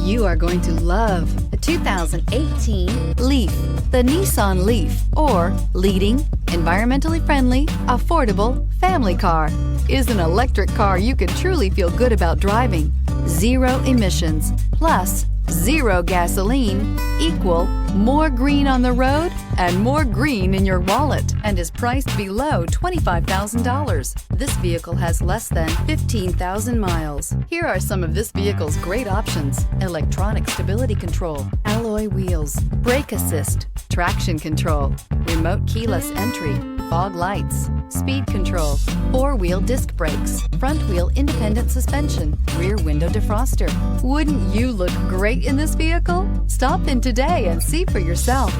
You are going to love the 2018 Leaf. The Nissan Leaf, or leading, environmentally friendly, affordable family car, is an electric car you can truly feel good about driving. Zero emissions, plus zero gasoline, equal more green on the road and more green in your wallet, and is priced below $25,000. This vehicle has less than 15,000 miles. Here are some of this vehicle's great options: electronic stability control, alloy wheels, brake assist, traction control, remote keyless entry, fog lights, speed control, four-wheel disc brakes, front-wheel independent suspension, rear window defroster. Wouldn't you look great in this vehicle? Stop in today and see for yourself.